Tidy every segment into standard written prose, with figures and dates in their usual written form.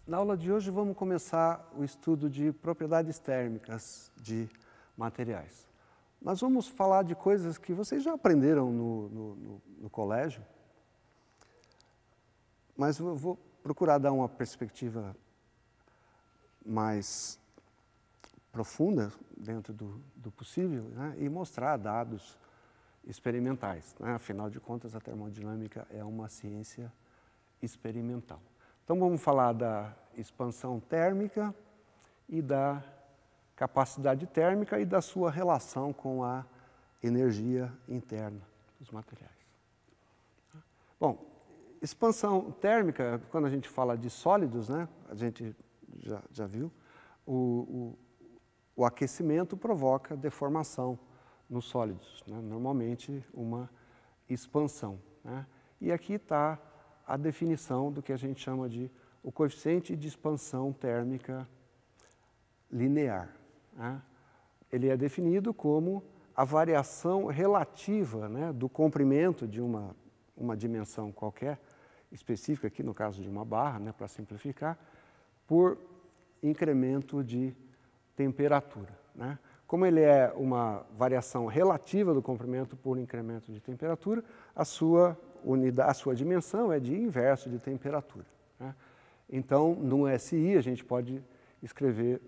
Na aula de hoje vamos começar o estudo de propriedades térmicas de materiais. Nós vamos falar de coisas que vocês já aprenderam no colégio, mas eu vou procurar dar uma perspectiva mais profunda, dentro do possível, né, e mostrar dados experimentais, né? Afinal de contas, a termodinâmica é uma ciência experimental. Então, vamos falar da expansão térmica e da capacidade térmica e da sua relação com a energia interna dos materiais. Bom, expansão térmica, quando a gente fala de sólidos, né, a gente já viu, o aquecimento provoca deformação nos sólidos, né, normalmente uma expansão, né? E aqui está a definição do que a gente chama de o coeficiente de expansão térmica linear, né? Ele é definido como a variação relativa, né, do comprimento de uma dimensão qualquer, específica aqui no caso de uma barra, né, para simplificar, por incremento de temperatura, né? Como ele é uma variação relativa do comprimento por incremento de temperatura, a sua dimensão é de inverso de temperatura, né? Então, no SI, a gente pode escrever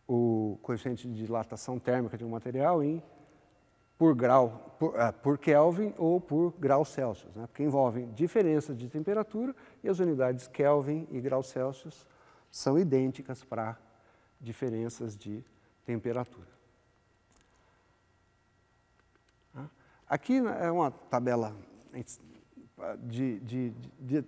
o coeficiente de dilatação térmica de um material por Kelvin ou por graus Celsius, né? Porque envolvem diferença de temperatura e as unidades Kelvin e graus Celsius são idênticas para diferenças de temperatura. Aqui é uma tabela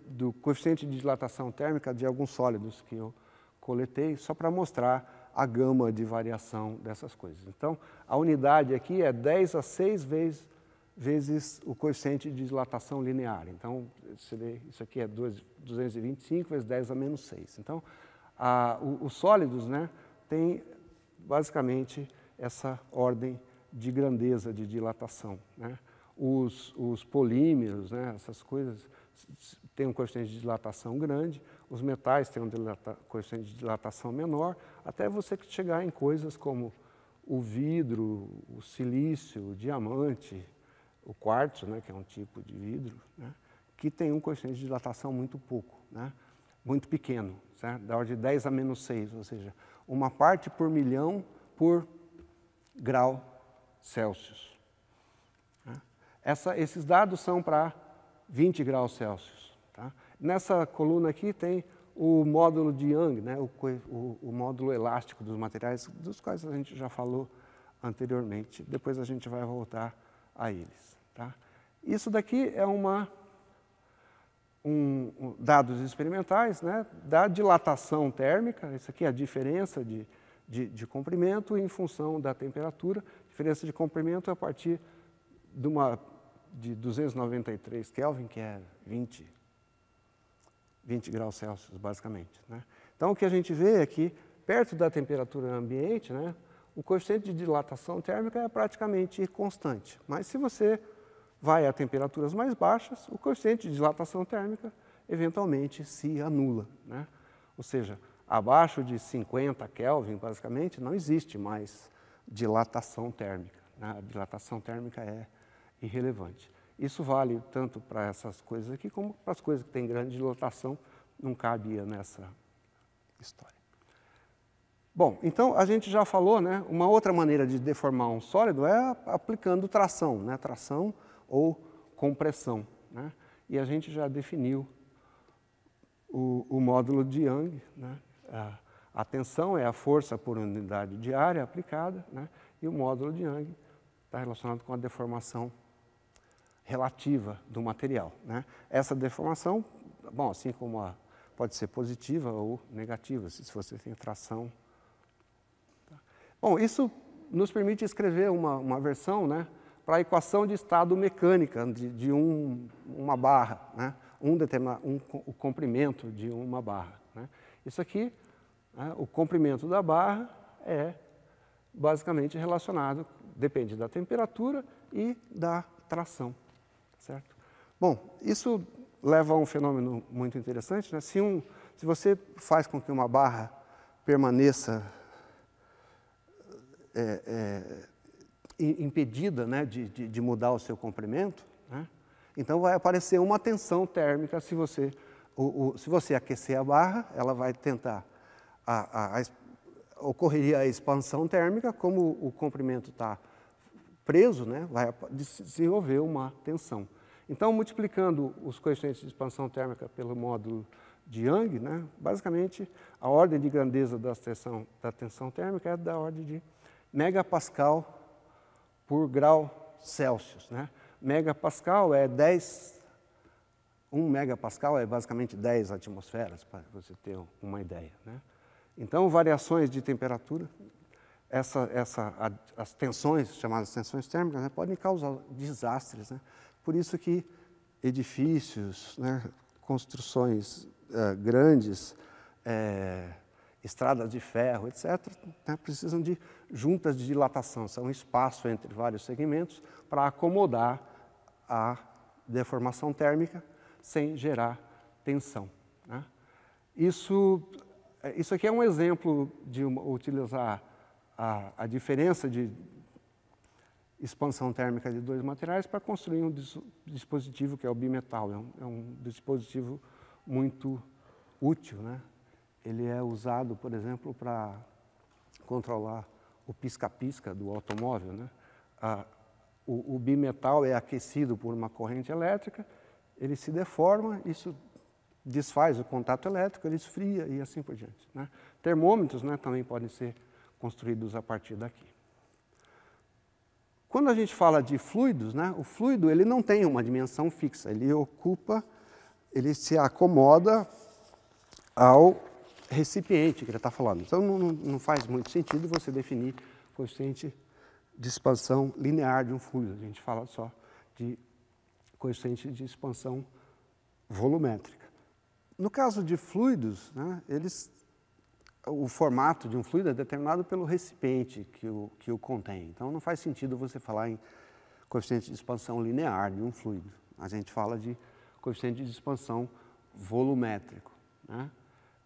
do coeficiente de dilatação térmica de alguns sólidos que eu coletei, só para mostrar a gama de variação dessas coisas. Então, a unidade aqui é 10 a 6 vezes o coeficiente de dilatação linear. Então, isso aqui é 225 vezes 10 a menos 6. Então, os sólidos, né, têm basicamente essa ordem de grandeza de dilatação, né? Os polímeros, né, essas coisas, têm um coeficiente de dilatação grande, os metais têm um coeficiente de dilatação menor, até você chegar em coisas como o vidro, o silício, o diamante, o quartzo, né, que é um tipo de vidro, né, que tem um coeficiente de dilatação muito pouco, né, muito pequeno, certo? Da ordem de 10 a menos 6, ou seja, uma parte por milhão por grau Celsius. Esses dados são para 20 graus Celsius. Tá? Nessa coluna aqui tem o módulo de Young, né, o módulo elástico dos materiais, dos quais a gente já falou anteriormente. Depois a gente vai voltar a eles. Tá? Isso daqui é dados experimentais, né, da dilatação térmica. Isso aqui é a diferença de comprimento em função da temperatura. Diferença de comprimento a partir de 293 Kelvin, que é 20 graus Celsius, basicamente, né? Então, o que a gente vê é que, perto da temperatura ambiente, né, o coeficiente de dilatação térmica é praticamente constante. Mas, se você vai a temperaturas mais baixas, o coeficiente de dilatação térmica, eventualmente, se anula, né? Ou seja, abaixo de 50 Kelvin, basicamente, não existe mais dilatação térmica, né? A dilatação térmica é irrelevante. Isso vale tanto para essas coisas aqui, como para as coisas que têm grande dilatação, não cabia nessa história. Bom, então a gente já falou, né, uma outra maneira de deformar um sólido é aplicando tração, né, tração ou compressão, né? E a gente já definiu o módulo de Young, né? A tensão é a força por unidade de área aplicada, né? E o módulo de Young está relacionado com a deformação relativa do material, né? Essa deformação, bom, assim como pode ser positiva ou negativa, se você tem tração. Tá? Bom, isso nos permite escrever uma versão, né, para a equação de estado mecânica de uma barra, né? O comprimento de uma barra, né? Isso aqui, né, o comprimento da barra é basicamente relacionado, depende da temperatura e da tração, certo? Bom, isso leva a um fenômeno muito interessante, né? Se Se você faz com que uma barra permaneça impedida, né, de mudar o seu comprimento, né, então vai aparecer uma tensão térmica. Se você aquecer a barra, ela vai tentar, ocorreria a expansão térmica. Como o comprimento está preso, né, vai desenvolver uma tensão. Então, multiplicando os coeficientes de expansão térmica pelo módulo de Young, né, basicamente a ordem de grandeza da tensão térmica é da ordem de megapascal por grau Celsius, né? Megapascal é 1 megapascal é basicamente 10 atmosferas, para você ter uma ideia, né? Então, variações de temperatura, as tensões, chamadas tensões térmicas, né, podem causar desastres, né? Por isso que edifícios, né, construções grandes, estradas de ferro, etc., né, precisam de juntas de dilatação. São um espaço entre vários segmentos para acomodar a deformação térmica sem gerar tensão, né? Isso aqui é um exemplo de utilizar a diferença de expansão térmica de dois materiais para construir um dispositivo que é o bimetal. É um dispositivo muito útil, né? Ele é usado, por exemplo, para controlar o pisca-pisca do automóvel, né? O bimetal é aquecido por uma corrente elétrica, ele se deforma, isso desfaz o contato elétrico, ele esfria e assim por diante, né? Termômetros, né, também podem ser construídos a partir daqui. Quando a gente fala de fluidos, né, o fluido ele não tem uma dimensão fixa, ele se acomoda ao recipiente que ele está falando. Então, não faz muito sentido você definir coeficiente de expansão linear de um fluido. A gente fala só de coeficiente de expansão volumétrica. No caso de fluidos, né, o formato de um fluido é determinado pelo recipiente que o contém. Então, não faz sentido você falar em coeficiente de expansão linear de um fluido. A gente fala de coeficiente de expansão volumétrico, né?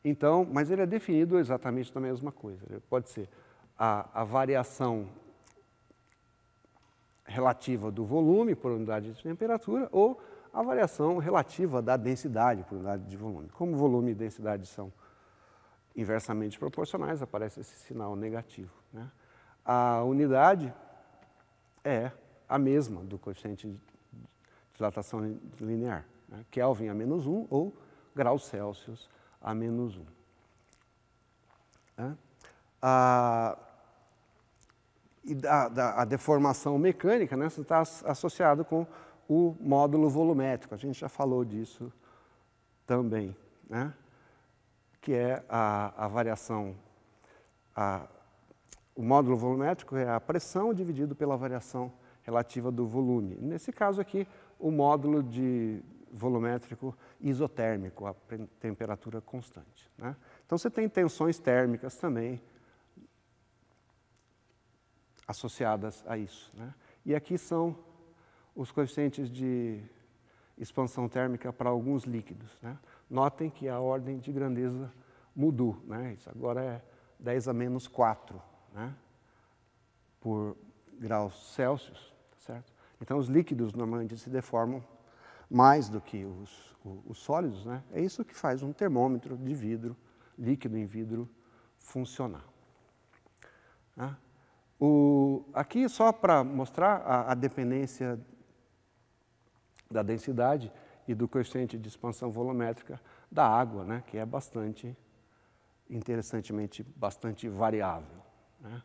Então, mas ele é definido exatamente da mesma coisa. Ele pode ser a variação relativa do volume por unidade de temperatura ou a variação relativa da densidade por unidade de volume. Como volume e densidade são inversamente proporcionais, aparece esse sinal negativo, né? A unidade é a mesma do coeficiente de dilatação linear, né? Kelvin a -1 ou graus Celsius a -1. Né? A deformação mecânica, né, está associado com o módulo volumétrico. A gente já falou disso também, né? Que é a variação, o módulo volumétrico é a pressão dividido pela variação relativa do volume. Nesse caso aqui, o módulo volumétrico isotérmico, a temperatura constante, né? Então, você tem tensões térmicas também associadas a isso, né? E aqui são os coeficientes de expansão térmica para alguns líquidos, né? Notem que a ordem de grandeza mudou, né? Isso agora é 10 a -4, né, por graus Celsius, certo? Então, os líquidos normalmente se deformam mais do que os sólidos, né? É isso que faz um termômetro de vidro, líquido em vidro, funcionar, né? Aqui, só para mostrar a dependência da densidade e do coeficiente de expansão volumétrica da água, né, que é interessantemente, bastante variável, né?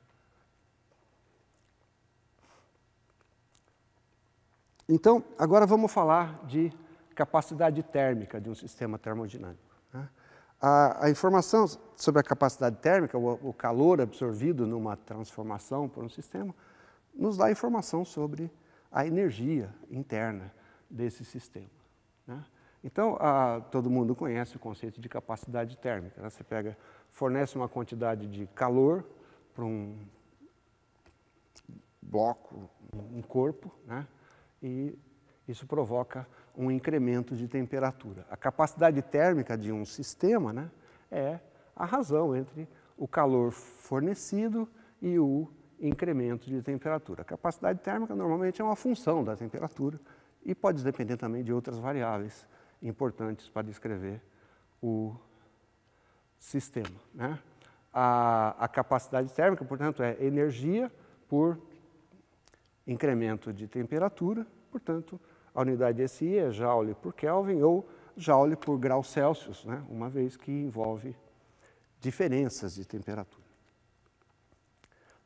Então, agora vamos falar de capacidade térmica de um sistema termodinâmico, né? A informação sobre a capacidade térmica, o calor absorvido numa transformação por um sistema, nos dá informação sobre a energia interna desse sistema, né? Então, todo mundo conhece o conceito de capacidade térmica, né? Você fornece uma quantidade de calor para um bloco, um corpo, né? E isso provoca um incremento de temperatura. A capacidade térmica de um sistema, né, é a razão entre o calor fornecido e o incremento de temperatura. A capacidade térmica normalmente é uma função da temperatura e pode depender também de outras variáveis importantes para descrever o sistema, né? A capacidade térmica, portanto, é energia por incremento de temperatura, portanto, a unidade SI é Joule por Kelvin ou Joule por grau Celsius, né? Uma vez que envolve diferenças de temperatura.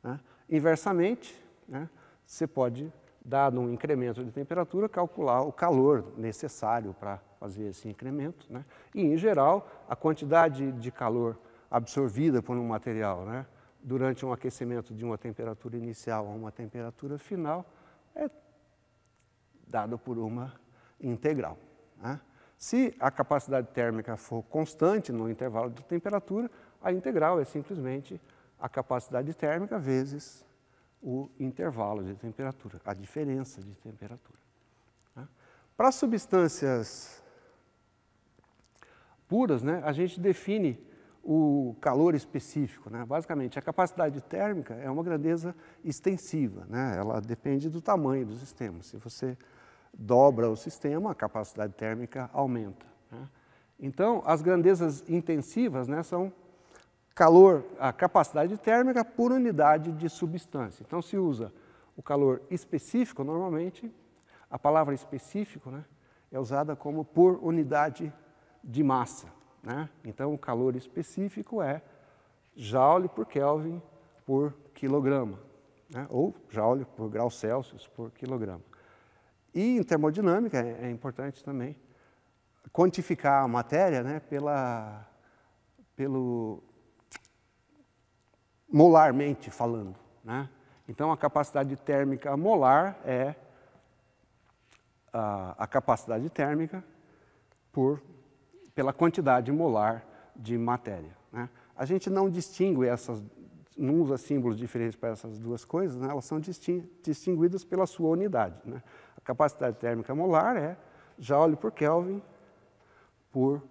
Né? Inversamente, né, você pode, dado um incremento de temperatura, calcular o calor necessário para fazer esse incremento, né? E, em geral, a quantidade de calor absorvida por um material, né, durante um aquecimento de uma temperatura inicial a uma temperatura final é dada por uma integral, né? Se a capacidade térmica for constante no intervalo de temperatura, a integral é simplesmente a capacidade térmica vezes o intervalo de temperatura, a diferença de temperatura, né? Para substâncias puras, né, a gente define o calor específico, né? Basicamente, a capacidade térmica é uma grandeza extensiva, né? Ela depende do tamanho do sistema. Se você dobra o sistema, a capacidade térmica aumenta, né? Então, as grandezas intensivas, né, são a capacidade térmica por unidade de substância. Então, se usa o calor específico, normalmente, a palavra específico, né, é usada como por unidade de massa, né? Então, o calor específico é Joule por Kelvin por quilograma, né? Ou Joule por grau Celsius por quilograma. E em termodinâmica é importante também quantificar a matéria, né, pelo molarmente falando, né? Então, a capacidade térmica molar é a capacidade térmica pela quantidade molar de matéria, né? A gente não distingue não usa símbolos diferentes para essas duas coisas, né? Elas são distinguidas pela sua unidade, né? A capacidade térmica molar é Joule por Kelvin por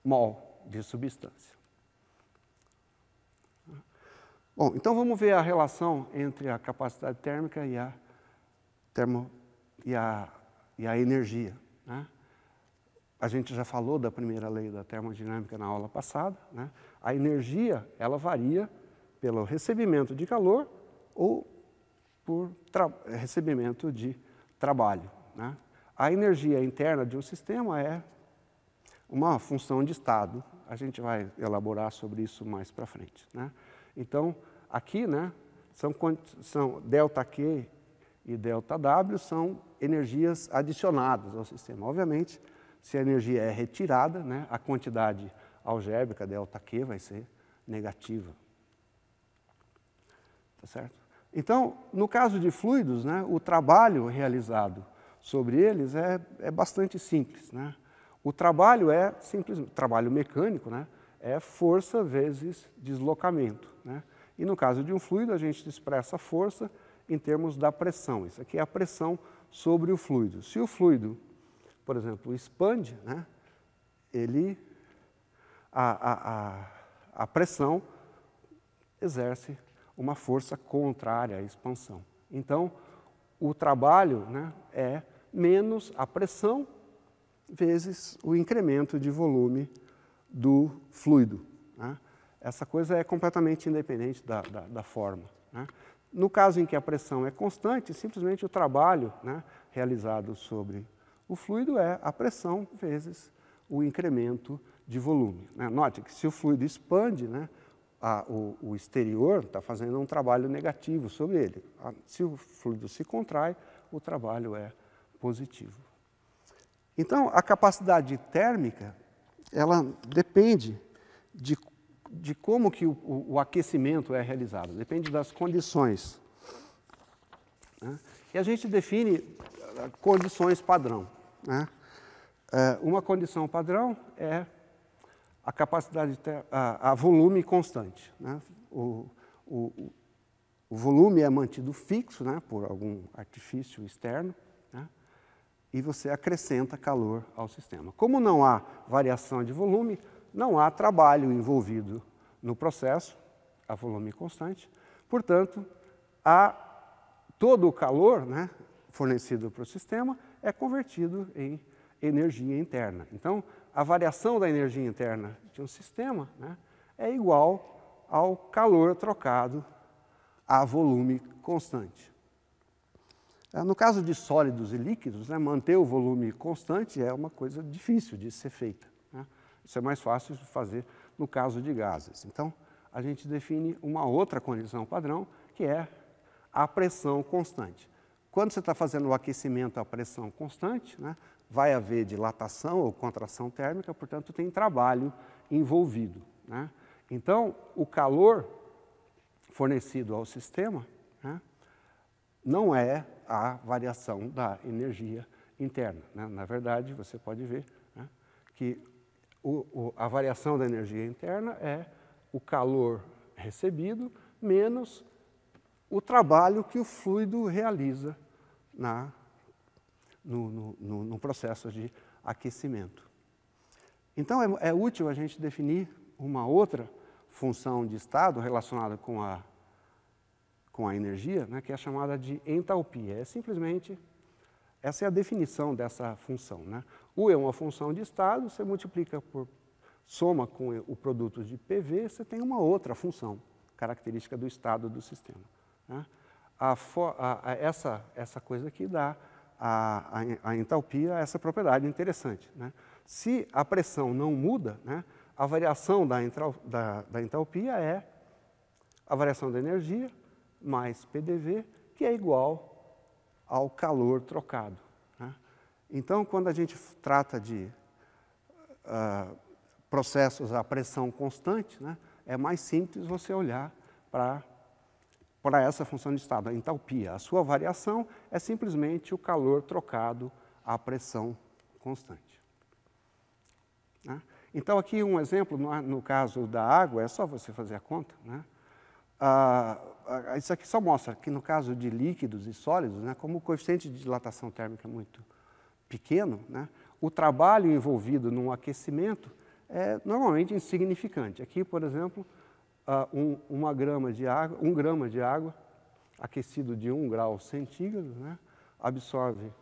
mol de substância. Bom, então vamos ver a relação entre a capacidade térmica e a energia, né? A gente já falou da primeira lei da termodinâmica na aula passada, né? A energia, ela varia pelo recebimento de calor ou por recebimento de trabalho, né? A energia interna de um sistema é uma função de estado. A gente vai elaborar sobre isso mais para frente, né? Então, aqui, né, são ΔQ e ΔW são energias adicionadas ao sistema. Obviamente, se a energia é retirada, né, a quantidade algébrica ΔQ vai ser negativa. Tá certo? Então, no caso de fluidos, né, o trabalho realizado sobre eles é bastante simples, né? O trabalho é simplesmente, trabalho mecânico, né, é força vezes deslocamento, né? E no caso de um fluido, a gente expressa a força em termos da pressão. Isso aqui é a pressão sobre o fluido. Se o fluido, por exemplo, expande, né, a pressão exerce uma força contrária à expansão. Então, o trabalho, né, é menos a pressão vezes o incremento de volume do fluido, né? Essa coisa é completamente independente da forma, né? No caso em que a pressão é constante, simplesmente o trabalho, né, realizado sobre o fluido é a pressão vezes o incremento de volume, né? Note que se o fluido expande, né, o exterior está fazendo um trabalho negativo sobre ele. Se o fluido se contrai, o trabalho é positivo. Então, a capacidade térmica, ela depende de como que o aquecimento é realizado, depende das condições, né? E a gente define condições padrão, né? Uma condição padrão é a capacidade, a volume constante, né? O volume é mantido fixo, né, por algum artifício externo, né? E você acrescenta calor ao sistema. Como não há variação de volume, não há trabalho envolvido no processo, a volume constante, portanto, todo o calor, né, fornecido para o sistema é convertido em energia interna. Então, a variação da energia interna de um sistema, né, é igual ao calor trocado a volume constante. No caso de sólidos e líquidos, né, manter o volume constante é uma coisa difícil de ser feita, né? Isso é mais fácil de fazer no caso de gases. Então, a gente define uma outra condição padrão, que é a pressão constante. Quando você está fazendo o aquecimento à pressão constante, né, vai haver dilatação ou contração térmica, portanto, tem trabalho envolvido, né? Então, o calor fornecido ao sistema, né, não é a variação da energia interna, né? Na verdade, você pode ver, né, que a variação da energia interna é o calor recebido menos o trabalho que o fluido realiza no processo de aquecimento. Então, é útil a gente definir uma outra função de estado relacionada com a energia, né, que é chamada de entalpia. É simplesmente, essa é a definição dessa função, né? U é uma função de estado, você multiplica soma com o produto de PV, você tem uma outra função, característica do estado do sistema, né? Essa coisa aqui dá a entalpia, essa propriedade interessante, né? Se a pressão não muda, né, a variação da entalpia é a variação da energia mais PDV, que é igual ao calor trocado, né? Então, quando a gente trata de processos à pressão constante, né, é mais simples você olhar para essa função de estado, a entalpia. A sua variação é simplesmente o calor trocado à pressão constante, né? Então, aqui um exemplo, no caso da água, é só você fazer a conta, né? Isso aqui só mostra que no caso de líquidos e sólidos, né, como o coeficiente de dilatação térmica é muito pequeno, né, o trabalho envolvido num aquecimento é normalmente insignificante. Aqui, por exemplo, 1 grama de água aquecido de 1 grau centígrado, né, absorve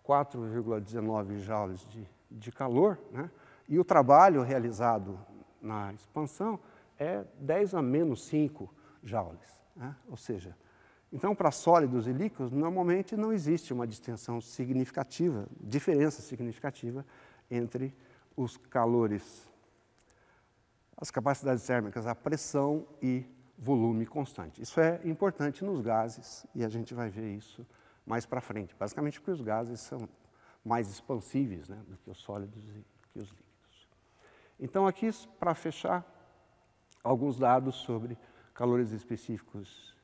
4,19 joules de calor, né, e o trabalho realizado na expansão é 10 a menos 5 joules, né? Ou seja, então para sólidos e líquidos normalmente não existe uma distinção significativa, diferença significativa entre os calores, as capacidades térmicas, a pressão e volume constante. Isso é importante nos gases e a gente vai ver isso mais para frente, basicamente porque os gases são mais expansíveis, né, do que os sólidos e que os líquidos. Então aqui, para fechar, alguns dados sobre calores específicos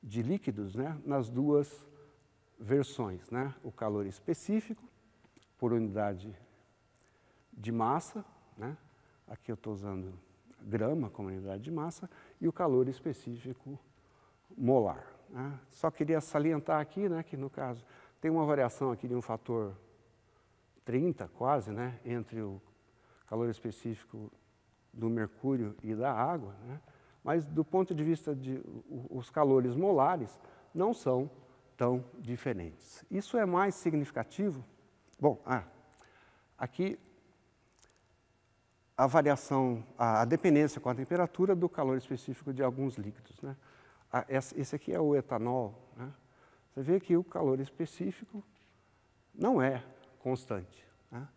de líquidos, né, nas duas versões, né? O calor específico por unidade de massa, né? Aqui eu estou usando grama como unidade de massa, e o calor específico molar, né? Só queria salientar aqui, né, que no caso tem uma variação aqui de um fator 30 quase, né, entre o calor específico do mercúrio e da água, né? Mas do ponto de vista de os calores molares não são tão diferentes. Isso é mais significativo? Bom, aqui a variação, a dependência com a temperatura do calor específico de alguns líquidos, né? Esse aqui é o etanol, né? Você vê que o calor específico não é constante, né?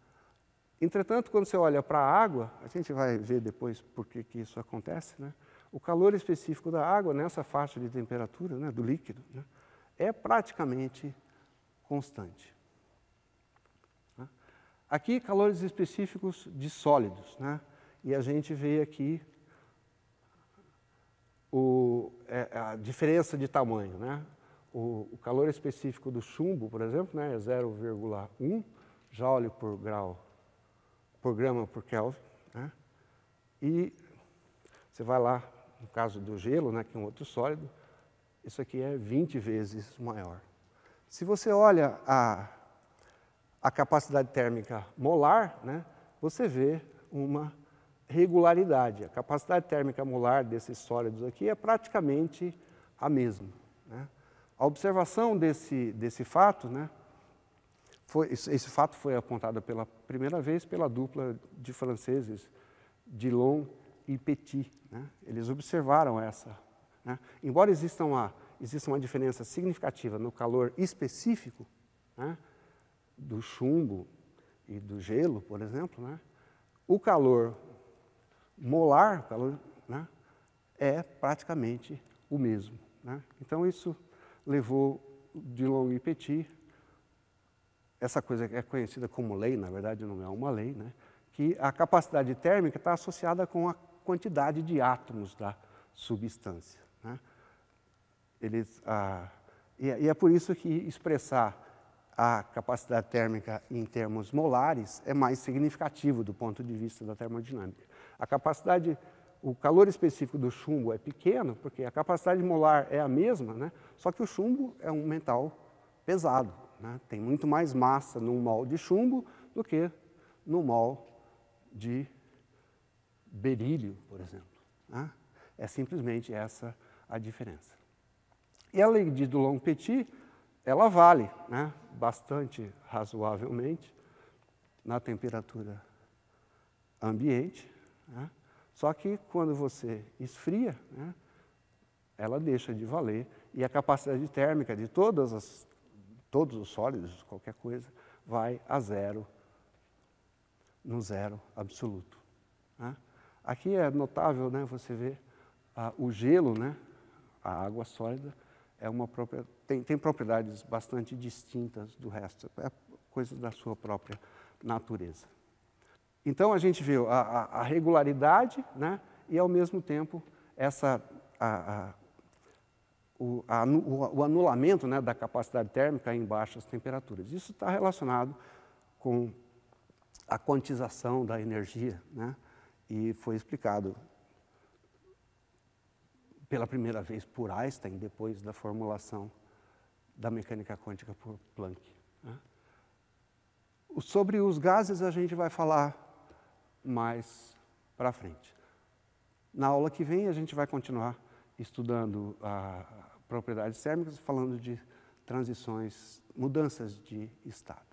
Entretanto, quando você olha para a água, a gente vai ver depois por que isso acontece, né? O calor específico da água, nessa faixa de temperatura, né, do líquido, né, é praticamente constante, né? Aqui, calores específicos de sólidos, né? E a gente vê aqui a diferença de tamanho, né? O calor específico do chumbo, por exemplo, né, é 0,1 joule por grama por Kelvin, né? E você vai lá, no caso do gelo, né, que é um outro sólido, isso aqui é 20 vezes maior. Se você olha a capacidade térmica molar, né, você vê uma regularidade. A capacidade térmica molar desses sólidos aqui é praticamente a mesma, né? A observação desse fato, né, esse fato foi apontado pela primeira vez pela dupla de franceses, Dillon e Petit, né? Eles observaram essa, né? Embora exista uma diferença significativa no calor específico, né, do chumbo e do gelo, por exemplo, né, o calor molar, né, é praticamente o mesmo, né? Então, isso levou Dillon e Petit, essa coisa que é conhecida como lei, na verdade não é uma lei, né, que a capacidade térmica está associada com a quantidade de átomos da substância, né? E é por isso que expressar a capacidade térmica em termos molares é mais significativo do ponto de vista da termodinâmica. O calor específico do chumbo é pequeno, porque a capacidade molar é a mesma, né? Só que o chumbo é um metal pesado, né? Tem muito mais massa num mol de chumbo do que no mol de berílio, por exemplo, né? É simplesmente essa a diferença. E a lei de Dulong-Petit, ela vale, né, bastante razoavelmente na temperatura ambiente, né? Só que quando você esfria, né, ela deixa de valer e a capacidade térmica de todos os sólidos, qualquer coisa, vai a zero, no zero absoluto, né? Aqui é notável, né, você ver o gelo, né, a água sólida, tem propriedades bastante distintas do resto, é coisa da sua própria natureza. Então, a gente viu a regularidade, né, e, ao mesmo tempo, o anulamento, né, da capacidade térmica em baixas temperaturas. Isso está relacionado com a quantização da energia, né, e foi explicado pela primeira vez por Einstein, depois da formulação da mecânica quântica por Planck, né? Sobre os gases, a gente vai falar mais para frente. Na aula que vem, a gente vai continuar estudando propriedades térmicas, falando de transições, mudanças de estado.